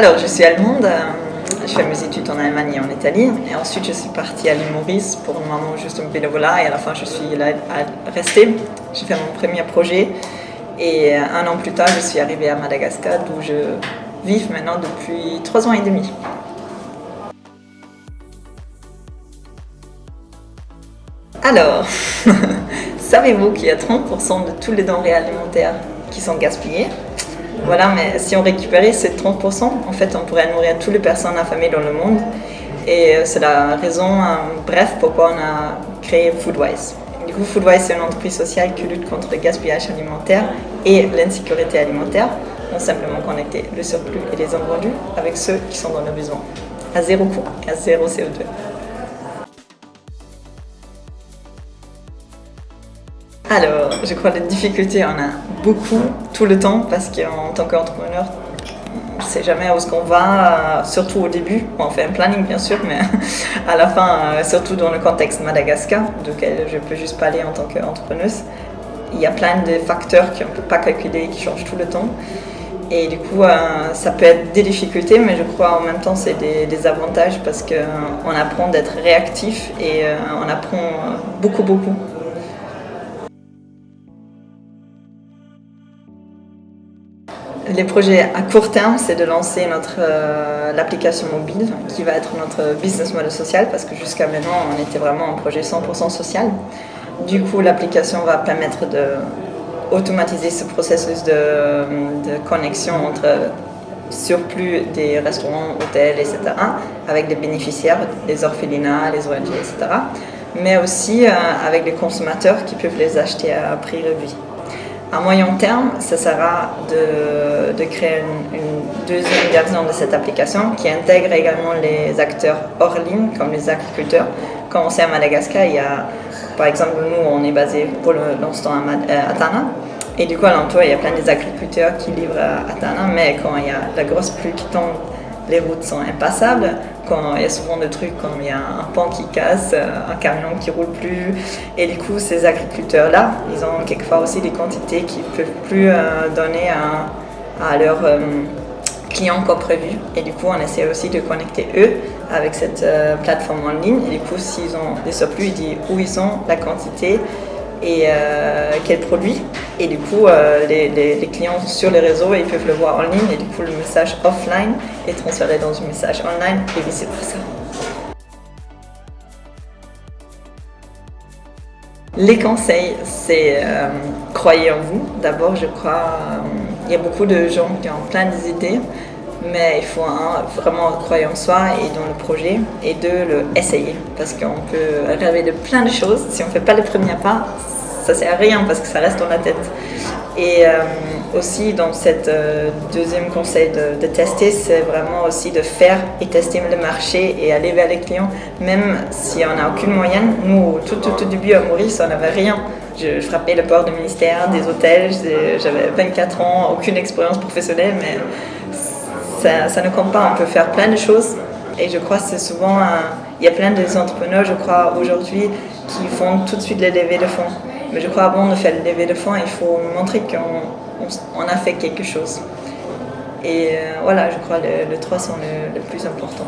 Alors, je suis allemande, je fais mes études en Allemagne et en Italie, et ensuite je suis partie à l'île Maurice pour le moment juste un bénévolat, et à la fin je suis là à rester. J'ai fait mon premier projet, et un an plus tard je suis arrivée à Madagascar, d'où je vis maintenant depuis 3 ans et demi. Alors, savez-vous qu'il y a 30% de tous les denrées alimentaires qui sont gaspillées? Voilà, mais si on récupérait ces 30%, en fait, on pourrait nourrir toutes les personnes affamées dans le monde. Et c'est la raison, bref, pourquoi on a créé Foodwise. Du coup, Foodwise, c'est une entreprise sociale qui lutte contre le gaspillage alimentaire et l'insécurité alimentaire. On simplement connecter le surplus et les invendus avec ceux qui sont dans le besoin, à zéro coût, à zéro CO2. Alors, je crois que les difficultés, on a beaucoup tout le temps parce qu'en tant qu'entrepreneur, on ne sait jamais où est-ce qu'on va, surtout au début. Bon, on fait un planning bien sûr, mais à la fin, surtout dans le contexte Madagascar, duquel je peux juste parler en tant qu'entrepreneuse, il y a plein de facteurs qu'on ne peut pas calculer, qui changent tout le temps. Et du coup, ça peut être des difficultés, mais je crois en même temps c'est des avantages parce qu'on apprend d'être réactif et on apprend beaucoup. Les projets à court terme, c'est de lancer l'application mobile qui va être notre business model social parce que jusqu'à maintenant, on était vraiment un projet 100% social. Du coup, l'application va permettre d'automatiser ce processus de connexion entre surplus des restaurants, hôtels, etc. avec des bénéficiaires, les orphelinats, les ONG, etc. Mais aussi avec les consommateurs qui peuvent les acheter à prix réduit. À moyen terme, ça sera de créer une deuxième version de cette application qui intègre également les acteurs hors ligne, comme les agriculteurs. Comme on sait à Madagascar, il y a, par exemple, nous, on est basé pour l'instant à Tana. Et du coup, à l'entour, il y a plein des agriculteurs qui livrent à Tana, mais quand il y a la grosse pluie qui tombe, les routes sont impassables. Quand il y a souvent des trucs comme il y a un pont qui casse, un camion qui roule plus. Et du coup, ces agriculteurs-là, ils ont quelquefois aussi des quantités qu'ils ne peuvent plus donner à leurs clients comme prévu. Et du coup, on essaie aussi de connecter eux avec cette plateforme en ligne. Et du coup, s'ils ont des surplus, ils disent où ils ont la quantité et quel produit. Et du coup, les clients sur les réseaux, ils peuvent le voir en ligne et du coup, le message offline est transféré dans un message online et vice versa. Les conseils, c'est croyez en vous. D'abord, je crois, il y a beaucoup de gens qui ont plein d'idées, mais il faut vraiment croire en soi et dans le projet, et deux, le essayer, parce qu'on peut rêver de plein de choses. Si on ne fait pas le premier pas, ça ne sert à rien parce que ça reste dans la tête. Et aussi dans cette deuxième conseil de tester, c'est vraiment aussi de faire et tester le marché et aller vers les clients, même si on n'a aucune moyenne. Nous, tout au début à Maurice, on n'avait rien. Je frappais le port du ministère, des hôtels, j'avais 24 ans, aucune expérience professionnelle, mais ça ne compte pas, on peut faire plein de choses. Et je crois que c'est souvent, il y a plein d'entrepreneurs, je crois, aujourd'hui, qui font tout de suite les levées de fonds. Mais je crois avant de faire le levée de fonds, il faut montrer qu'on a fait quelque chose. Et voilà, je crois que les trois sont le plus important.